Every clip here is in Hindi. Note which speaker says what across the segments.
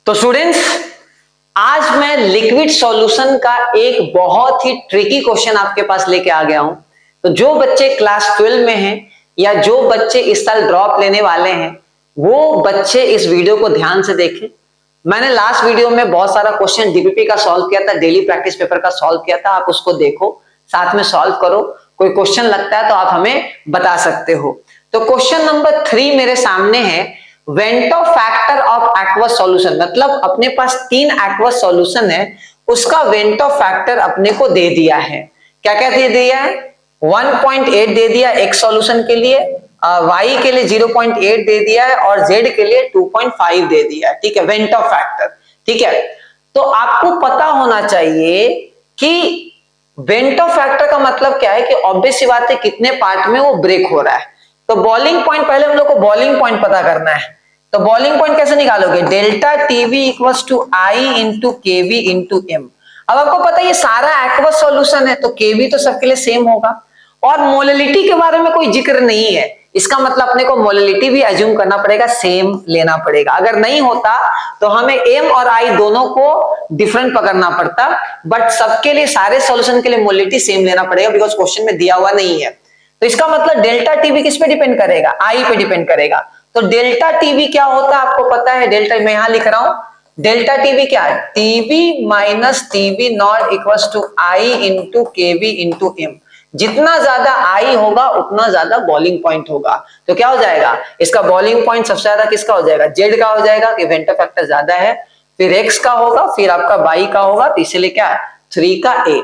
Speaker 1: तो स्टूडेंट्स, आज मैं लिक्विड सॉल्यूशन का एक बहुत ही ट्रिकी क्वेश्चन आपके पास लेके आ गया हूं। तो जो बच्चे क्लास 12 में हैं या जो बच्चे इस साल ड्रॉप लेने वाले हैं, वो बच्चे इस वीडियो को ध्यान से देखें। मैंने लास्ट वीडियो में बहुत सारा क्वेश्चन डीपीपी का सॉल्व किया था, डेली प्रैक्टिस पेपर का सॉल्व किया था। आप उसको देखो, साथ में सॉल्व करो। कोई क्वेश्चन लगता है तो आप हमें बता सकते हो। तो क्वेश्चन नंबर 3 मेरे सामने है, Vento factor of aqueous solution. मतलब अपने पास 3 एक्वस सॉल्यूशन है, उसका वेंटो फैक्टर अपने को दे दिया है। क्या क्या दे दिया है? 1.8 दे दिया एक्स सॉल्यूशन के लिए, y के लिए 0.8 दे दिया है और z के लिए 2.5 दे दिया है। ठीक है, वेंटो फैक्टर। ठीक है, तो आपको पता होना चाहिए कि वेंटो फैक्टर का मतलब क्या है कि ऑब्वियस सी बात है कितने पार्ट में वो ब्रेक हो रहा है। तो बॉइलिंग पॉइंट, पहले हम लोग को बॉइलिंग पॉइंट पता करना है। तो बॉइलिंग पॉइंट कैसे निकालोगे? Delta TV equals to I into KV into M. अब आपको पता है ये सारा एक्वस सॉल्यूशन है, तो केवी तो सबके लिए सेम होगा और मोलैलिटी के बारे में कोई जिक्र नहीं है। इसका मतलब अपने को मोलैलिटी भी एज्यूम करना पड़ेगा, सेम लेना पड़ेगा। अगर नहीं होता तो हमें एम और आई दोनों को डिफरेंट पकड़ना पड़ता, बट सबके लिए, सारे सॉल्यूशन के लिए मोलैलिटी सेम लेना पड़ेगा बिकॉज क्वेश्चन में दिया हुआ नहीं है। तो इसका मतलब डेल्टा टीवी किस पे डिपेंड करेगा? आई पे डिपेंड करेगा। तो डेल्टा टीवी क्या होता है आपको पता है? डेल्टा मैं यहां लिख रहा हूं, डेल्टा टीवी क्या है? TV minus TV not equals to I into KV into M. जितना ज्यादा आई होगा उतना ज्यादा बॉइलिंग पॉइंट होगा। तो क्या हो जाएगा इसका बॉइलिंग पॉइंट? सबसे ज्यादा किसका हो जाएगा? जेड का हो जाएगा कि वेंटो फैक्टर ज्यादा है, फिर एक्स का होगा, फिर आपका वाई का होगा, तो इसलिए क्या है 3 का ए।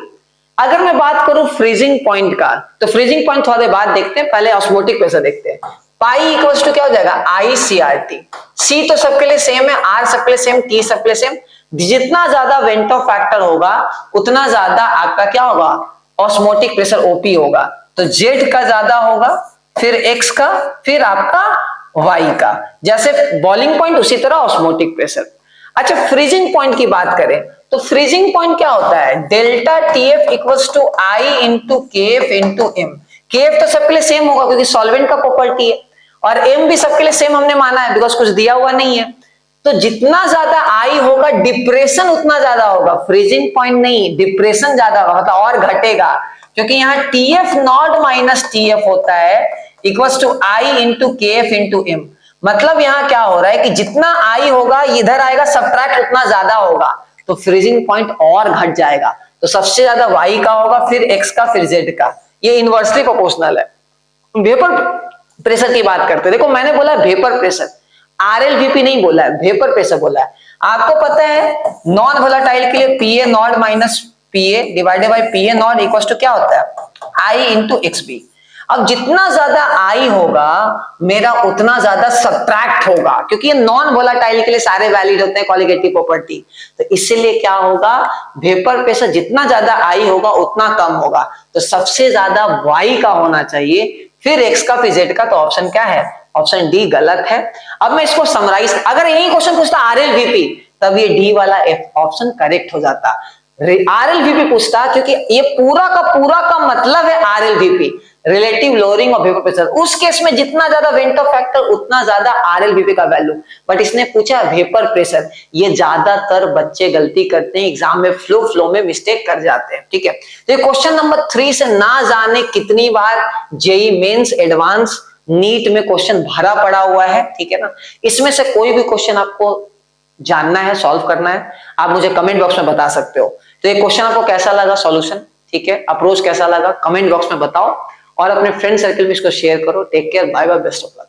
Speaker 1: अगर मैं बात करूं फ्रीजिंग पॉइंट का, तो फ्रीजिंग पॉइंट थोड़ा देर बाद देखते हैं, पहले ऑस्मोटिक प्रेशर देखते हैं। पाई इक्वल्स टू क्या हो जाएगा? आई सी आर टी। सी तो सबके लिए सेम है, आर सबके लिए सेम, टी सबके लिए सेम। जितना ज्यादा वेंटो फैक्टर होगा उतना ज्यादा आपका क्या होगा? ऑस्मोटिक प्रेशर ओपी होगा। तो जेड का ज्यादा होगा, फिर एक्स का, फिर आपका वाई का। जैसे बॉइलिंग पॉइंट उसी तरह ऑस्मोटिक प्रेशर। अच्छा, फ्रीजिंग पॉइंट की बात करें तो फ्रीजिंग पॉइंट क्या होता है? Delta TF equals to I into KF into M. KF तो सबके लिए सेम होगा क्योंकि सॉल्वेंट का प्रॉपर्टी है, और एम भी सबके लिए सेम हमने माना है बिकॉज कुछ दिया हुआ नहीं है। तो जितना ज्यादा आई होगा डिप्रेशन उतना ज्यादा होगा, फ्रीजिंग पॉइंट नहीं, डिप्रेशन ज्यादा होगा, मतलब और घटेगा, क्योंकि यहाँ टीएफ नॉट माइनस टीएफ होता है equals to I into KF into M. मतलब यहाँ क्या हो रहा है कि जितना आई होगा इधर आएगा, सबट्रैक्ट उतना ज्यादा होगा, तो फ्रीजिंग पॉइंट और घट जाएगा। तो सबसे ज्यादा वाई का होगा, फिर एक्स का, फिर जेड का। ये इनवर्सली प्रोपोर्शनल है। वेपर प्रेशर की बात करते हैं, देखो मैंने बोला वेपर प्रेशर, आरएलवीपी नहीं बोला है, वेपर प्रेशर बोला है। आपको पता है नॉन वोलेटाइल के लिए PA naught minus PA divided by PA naught equal to क्या होता है? I into x B. अब जितना ज्यादा आई होगा मेरा उतना ज्यादा सब्ट्रैक्ट होगा, क्योंकि ये नॉन वोलेटाइल के लिए सारे वैलिड होते हैं कॉलिगेटिव प्रॉपर्टी। तो इसीलिए क्या होगा? वेपर प्रेशर जितना ज्यादा आई होगा उतना कम होगा, तो सबसे ज्यादा वाई का होना चाहिए, फिर एक्स का, फिर जेड का। तो ऑप्शन क्या है? ऑप्शन डी गलत है। अब मैं इसको समराइज, अगर यही क्वेश्चन पूछता आरएलवीपी तब ये डी वाला ऑप्शन करेक्ट हो जाता। आरएलवीपी पूछता क्योंकि ये पूरा का मतलब है RLVP, relative lowering of vapour pressure. उस केस में जितना ज्यादा वेंटो फैक्टर उतना ज्यादा आरएलवीपी का वैल्यू, बट इसने पूछा वेपर प्रेशर। ये ज्यादातर बच्चे गलती करते हैं, एग्जाम में फ्लो में मिस्टेक कर जाते हैं। ठीक है, तो ये क्वेश्चन नंबर 3 से ना जाने कितनी बार जेई मेंस, एडवांस, नीट में क्वेश्चन भरा पड़ा हुआ है। ठीक है ना, इसमें से कोई भी क्वेश्चन आपको जानना है, सॉल्व करना है, आप मुझे कमेंट बॉक्स में बता सकते हो। तो ये क्वेश्चन आपको कैसा लगा सॉल्यूशन, ठीक है, अप्रोच कैसा लगा, कमेंट बॉक्स में बताओ और अपने फ्रेंड सर्कल में इसको शेयर करो। Take care, bye bye, best of luck.